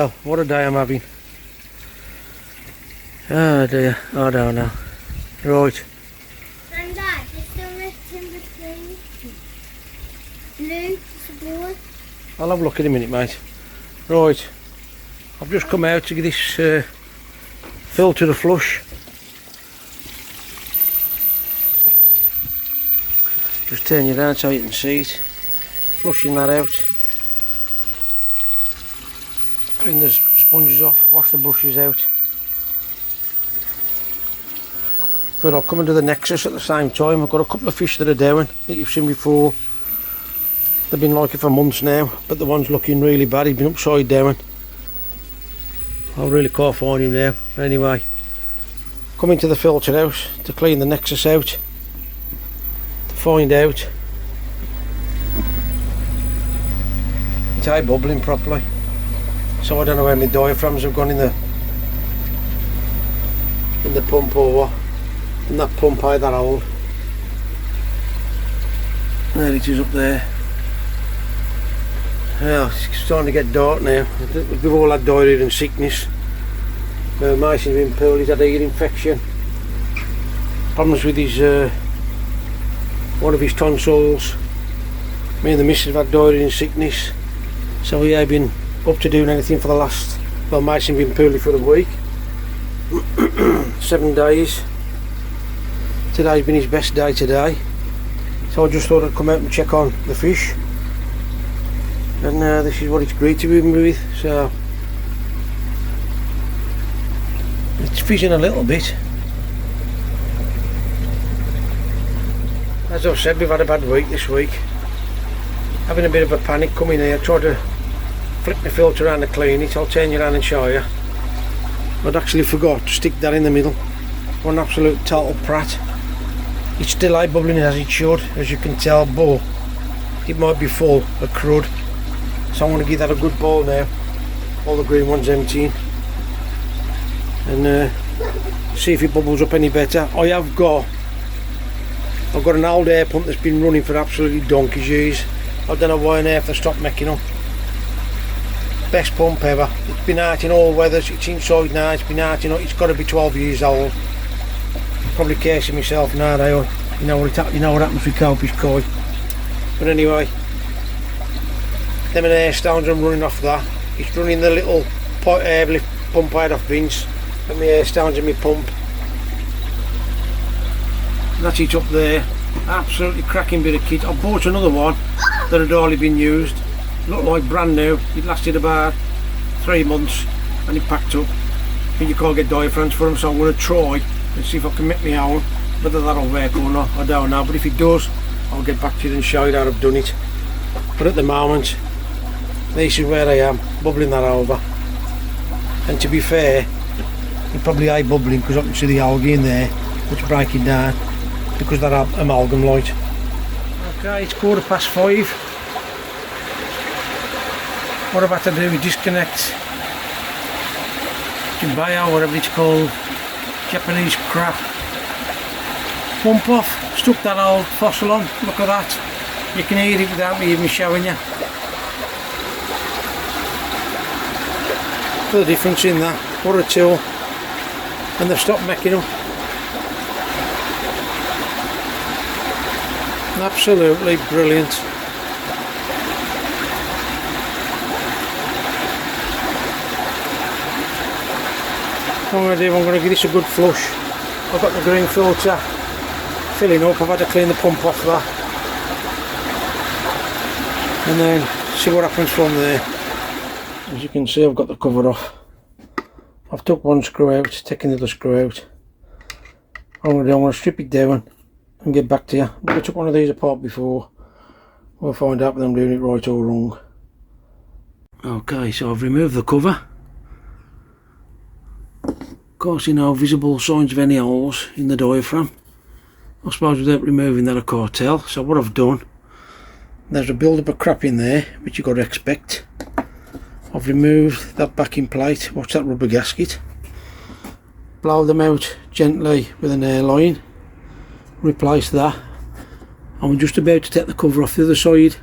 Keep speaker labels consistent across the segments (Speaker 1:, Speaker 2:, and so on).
Speaker 1: Well, what a day I'm having. Oh dear, I don't know. Right.
Speaker 2: Granddad, there's still no timber thing. Blue, support.
Speaker 1: I'll have a look in a minute, mate. Right. I've just come out to get this filter to flush. Just turn it around so you can see it. Flushing that out. Clean the sponges off, wash the brushes out. But I'll come into the Nexus at the same time. I've got a couple of fish that are down that you've seen before. They've been like it for months now, but the one's looking really bad. He's been upside down. I really can't find him now. Anyway, come into the filter house to clean the Nexus out, to find out it's eye bubbling properly. So I don't know how many diaphragms have gone in the pump or what. And that pump ain't that old. There it is up there. Well, it's starting to get dark now. We've all had diarrhea and sickness. Mason's been pulled, he's had ear infection. Problems with his one of his tonsils. Me and the missus have had diarrhea and sickness. So we have been up to doing anything for the last, well, Mason's been poorly for a week. 7 days. Today's been his best day today. So I just thought I'd come out and check on the fish. And this is what it's greeted me with. So it's fizzing a little bit. As I've said, we've had a bad week this week. Having a bit of a panic coming here. Tried to flip the filter around to clean it. I'll turn you around and show you. I'd actually forgot to stick that in the middle. One absolute total prat. It's still eye bubbling as it should, as you can tell, but it might be full of crud. So I want to give that a good boil now. All the green ones emptying. And see if it bubbles up any better. I've got an old air pump that's been running for absolutely donkey's years. I don't know why on earth they stopped making them. Best pump ever. It's been out in all weathers. It's inside now. It's been out in. It's got to be 12 years old. Probably casing myself now. You know what happens with Coppice Koi. But anyway, them and air stones I'm running off that. It's running the little air lift pump out off Vince. And my air stones in my pump. And that's it up there. Absolutely cracking bit of kit. I bought another one that had hardly been used. Looked like brand new. It lasted about 3 months and it packed up. And you can't get diaphragms for them, so I'm going to try and see if I can make my own. Whether that'll work or not, I don't know, but if it does, I'll get back to you and show you how I've done it. But at the moment, this is where I am, bubbling that over. And to be fair, you're probably eye bubbling because I can see the algae in there, which breaking down because that amalgam light. Okay, it's 5:15. What I've had to do is disconnect Jumbayo, whatever it's called, Japanese crap. Pump off, stuck that old fossil on, look at that. You can hear it without me even showing you. Look at the difference in that, what a tool. And they've stopped making them. Absolutely brilliant. What I'm going to do, I'm going to give this a good flush. I've got the green filter filling up, I've had to clean the pump off that. And then see what happens from there. As you can see, I've got the cover off. I've took one screw out, taken the other screw out. What I'm going to strip it down and get back to you. But I took one of these apart before. We'll find out whether I'm doing it right or wrong. Okay, so I've removed the cover. Of course, no visible signs of any holes in the diaphragm. I suppose without removing that I can't tell. So what I've done, there's a build up of crap in there, which you've got to expect. I've removed that backing plate, watch that rubber gasket. Blow them out gently with an air line. Replace that. I'm just about to take the cover off the other side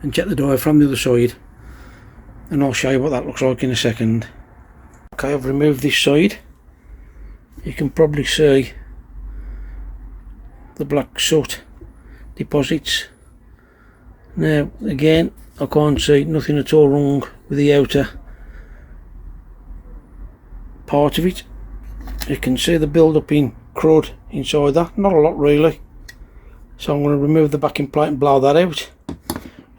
Speaker 1: and check the diaphragm the other side. and I'll show you what that looks like in a second. Okay, I've removed this side. You can probably see the black soot deposits. Now again, I can't see nothing at all wrong with the outer part of it. You can see the build up in crud inside that, not a lot really. So I'm going to remove the backing plate and blow that out.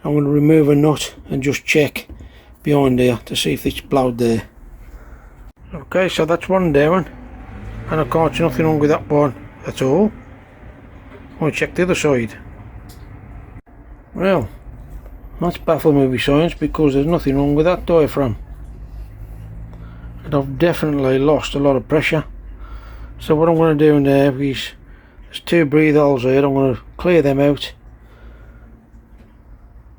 Speaker 1: I'm going to remove a nut and just check behind there to see if it's blowed there. Okay, so that's one down, and I can't see nothing wrong with that one at all. I'm going to check the other side. Well, that's baffled me with science, because there's nothing wrong with that diaphragm. And I've definitely lost a lot of pressure. So what I'm going to do now is, there's 2 breathe holes here, I'm going to clear them out.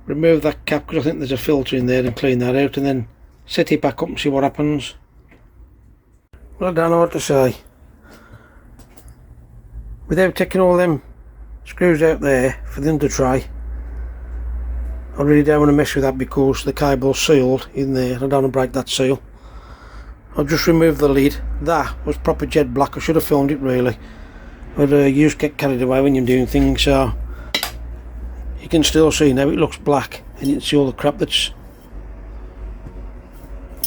Speaker 1: Remove that cap because I think there's a filter in there, and clean that out, and then set it back up and see what happens. Well, I don't know what to say. Without taking all them screws out there for the under tray, I really don't want to mess with that because the cable's sealed in there. I don't want to break that seal. I'll just remove the lid. That was proper jet black. I should have filmed it really, but you just get carried away when you're doing things, so you can still see now it looks black, and you can see all the crap that's...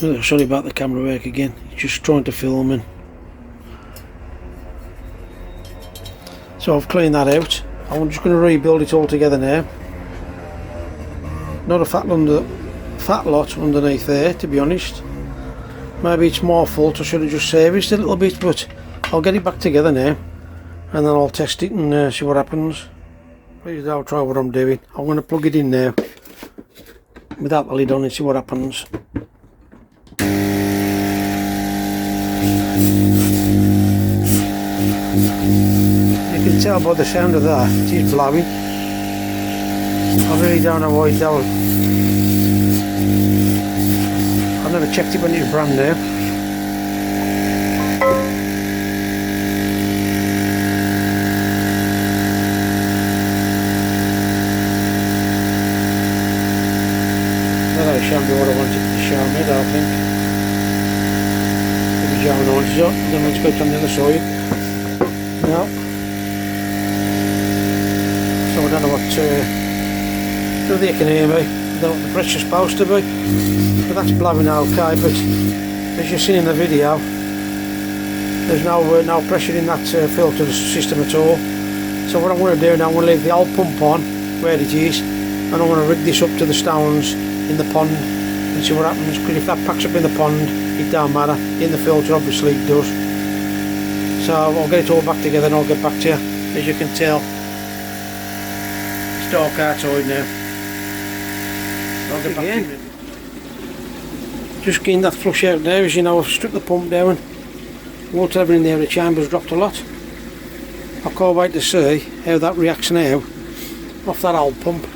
Speaker 1: Oh, sorry about the camera work again, it's just trying to film. And so I've cleaned that out. I'm just going to rebuild it all together now. Not a fat lot underneath there, to be honest. Maybe it's my fault, I should have just serviced it a little bit, but I'll get it back together now, and then I'll test it and see what happens. Please don't try what I'm doing. I'm going to plug it in now without the lid on and see what happens. You can tell by the sound of that, it is blowing. I really don't know why it's down. I've never checked it when it's brand new. That showed me what I wanted to show me, I don't think. Maybe jamming on it up, then let's go on the other side. No. So I don't know what whether you can hear me, I don't know what the pressure's supposed to be, but that's blowing okay. But as you see in the video, there's no pressure in that filter system at all. So what I'm going to do now, I'm going to leave the old pump on where it is, and I'm going to rig this up to the stones in the pond and see what happens, because if that packs up in the pond it don't matter, in the filter obviously it does. So I'll get it all back together and I'll get back to you. As you can tell, it's dark outside now. I'll get back to you. Just getting that flush out there. As you know, I've stripped the pump down, water level in there, the chamber's dropped a lot. I can't wait to see how that reacts now off that old pump.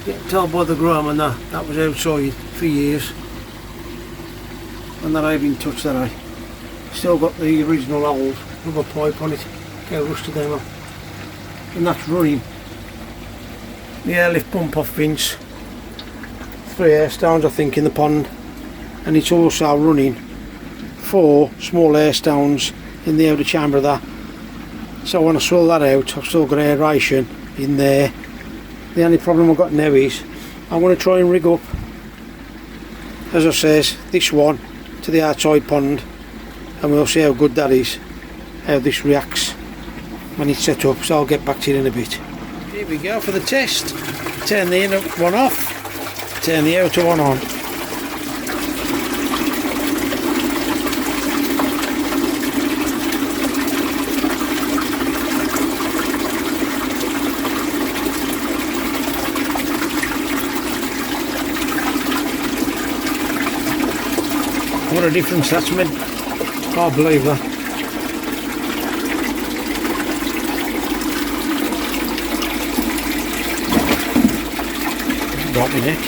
Speaker 1: You can tell by the grime and that was outside for years, and that I've been touched, that I still got the original old rubber pipe on it, how rusted they were, and that's running the airlift pump off Vince, 3 air stones I think in the pond, and it's also running 4 small air stones in the outer chamber of that. So when I swirl that out, I've still got aeration in there. The only problem I've got now is I'm going to try and rig up, as I says, this one to the outside pond, and we'll see how good that is, how this reacts when it's set up. So I'll get back to you in a bit. Here we go for the test. Turn the inner one off, turn the outer one on. What a difference that's made. Can't believe that. Got me neck.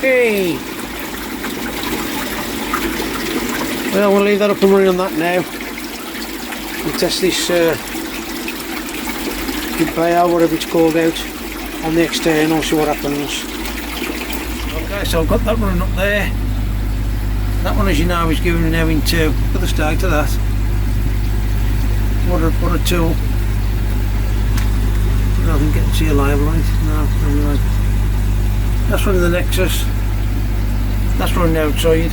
Speaker 1: Hey! Well, we'll leave that up and running on that now. We'll test this conveyor, whatever it's called, out on the external, see what happens. Okay, so I've got that running up there. That one, as you know, is giving an airing too. Look at the start of that. What a tool. I think getting to your live light. No, anyway. That's running the Nexus. That's running outside.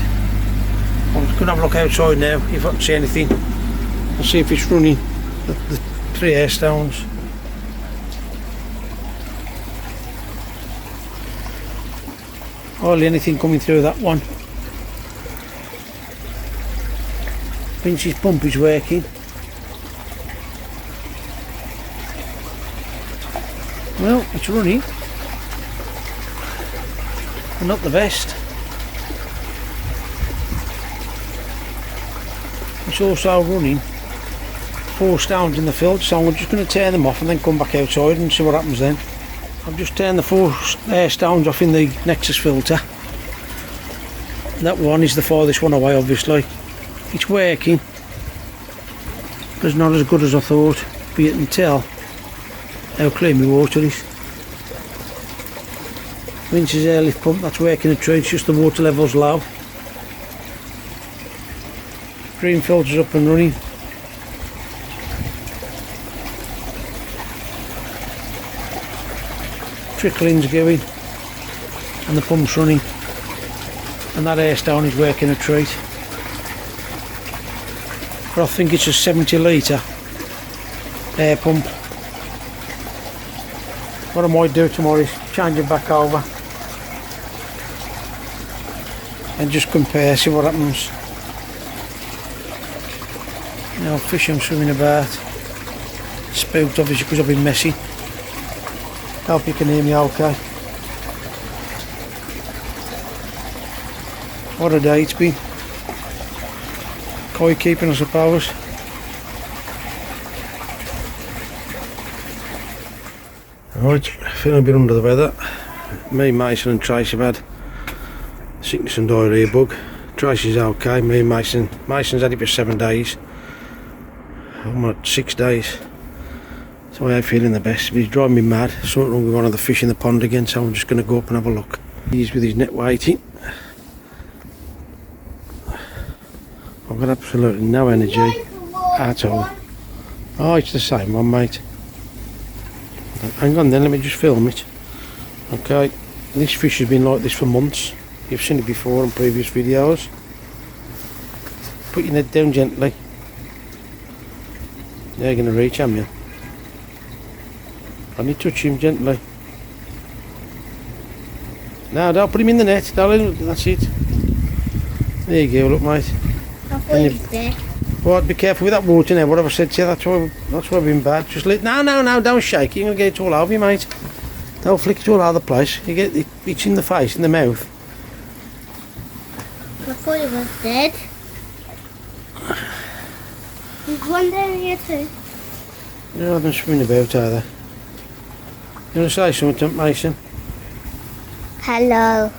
Speaker 1: I'm just going to have a look outside now if I can see anything. I'll see if it's running the 3 air stones. Hardly anything coming through that one. Vince's pump is working. Well, it's running. But not the best. It's also running 4 stones in the field, so I'm just going to turn them off and then come back outside and see what happens then. I've just turned the 4 air stones off in the Nexus filter. That one is the farthest one away, obviously. It's working, but it's not as good as I thought, but you can tell how clean my water is. Vince's airlift pump, that's working a treat, it's just the water level's low. Green filter's up and running. Trickling's going and the pump's running, and that air stone is working a treat. But I think it's a 70 litre air pump. What I might do tomorrow is change it back over and just compare, see what happens. Now fish I'm swimming about. Spooked obviously because I've been messy. Hope you can hear me okay. What a day it's been. Koi keeping I suppose. Right, feeling a bit under the weather. Me, Mason and Trace have had sickness and diarrhea bug. Tracy's okay, me and Mason's had it for 7 days. I'm at 6 days. So I am feeling the best, but he's driving me mad. Something wrong with one of the fish in the pond again, so I'm just going to go up and have a look. He's with his net waiting. I've got absolutely no energy at all. Oh, it's the same one, mate. Hang on then, let me just film it. Okay, this fish has been like this for months. You've seen it before on previous videos. Put your net down gently. They're going to reach, am you? Only touch him gently. No, don't put him in the net, darling. That's it. There you go, look, mate.
Speaker 2: I thought he was dead.
Speaker 1: Right, be careful with that water now. What have I said to you? That's why I've been bad. Just let. No, don't shake it. You're gonna get it all over you, mate. Don't flick it all over the place. You get it's in the face, in the mouth.
Speaker 2: I thought he was dead. There's one down here too.
Speaker 1: No, I'm swimming about either. You want to say something, Mason?
Speaker 2: Hello.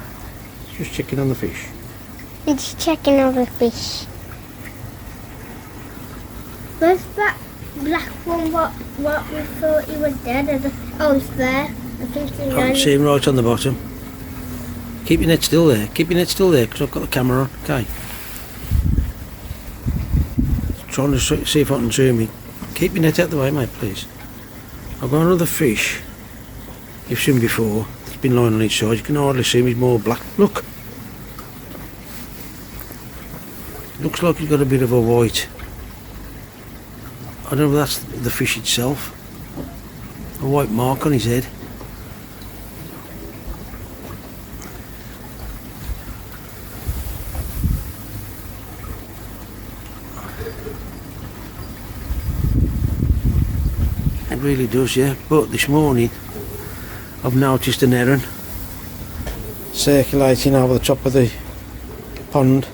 Speaker 1: Just checking on the fish.
Speaker 2: It's checking on the fish. Where's that black one? What we thought he was dead? Oh, it's there. I think he's
Speaker 1: I can see him right on the bottom. Keep your net still there. Keep your net still there because I've got the camera on. Okay. Trying to see if I can zoom in. Keep your net out the way, mate, please. I've got another fish. You've seen before. It's been lying on each side. You can hardly see him. He's more black. Look. Looks like he's got a bit of a white. I don't know if that's the fish itself. A white mark on his head. It really does, yeah. But this morning I've noticed an heron circulating over the top of the pond.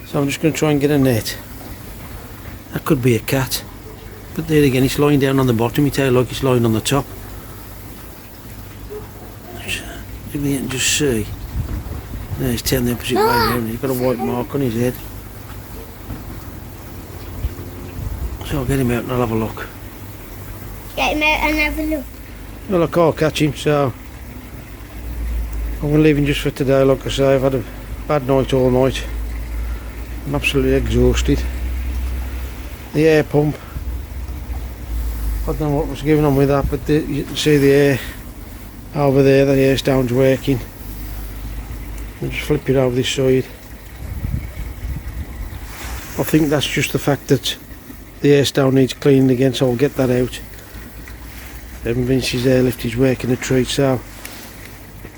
Speaker 1: So I'm just going to try and get a net. That could be a cat. But there again, it's lying down on the bottom. You tell like it's lying on the top. You can just see. There, he's turning the opposite way around. He's got a white mark on his head. So I'll get him out and I'll have a look.
Speaker 2: Get him out and have a look.
Speaker 1: Well, I can't catch him, so I'm leaving just for today. Like I say, I've had a bad night all night. I'm absolutely exhausted. The air pump, I don't know what was going on with that, but you can see the air over there, the air down's working. I'll just flip it over this side. I think that's just the fact that the air down needs cleaning again, so I'll get that out. Vince's airlift is working a treat, so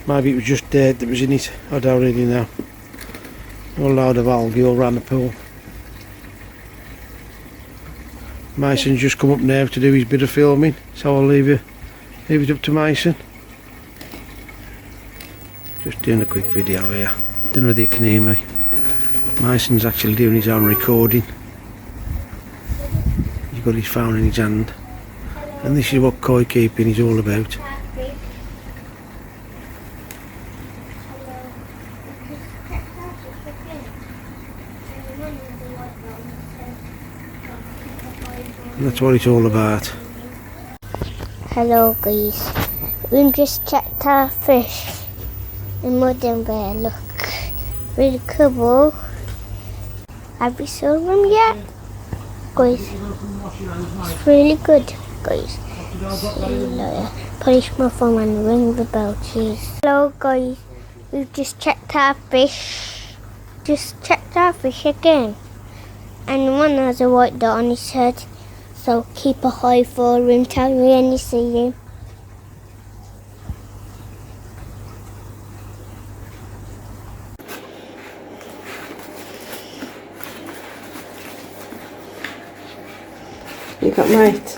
Speaker 1: maybe it was just dirt that was in it, I don't really know. A load of algae all around the pool. Mason's just come up now to do his bit of filming, so I'll leave it up to Mason. Just doing a quick video here. Don't know whether you can hear me. Mason's actually doing his own recording. He's got his phone in his hand. And this is what koi keeping is all about. And that's what it's all about.
Speaker 2: Hello guys, we just checked our fish in Modern Bear. Look, really cool. Have you seen them yet? Guys, it's really good, guys. Polish my phone and ring the bell, cheese. Hello guys, we've just checked our fish. Just checked our fish again. And one has a white dot on his head. So keep a eye for him, tell me when you see him.
Speaker 3: You got mate?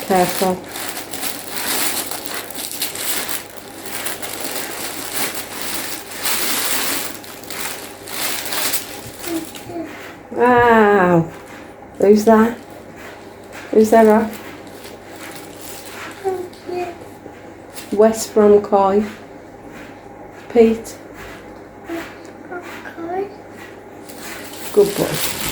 Speaker 3: Careful. Wow. Who's that? Who's that, Rob? West Brom koi. Pete. Good boy.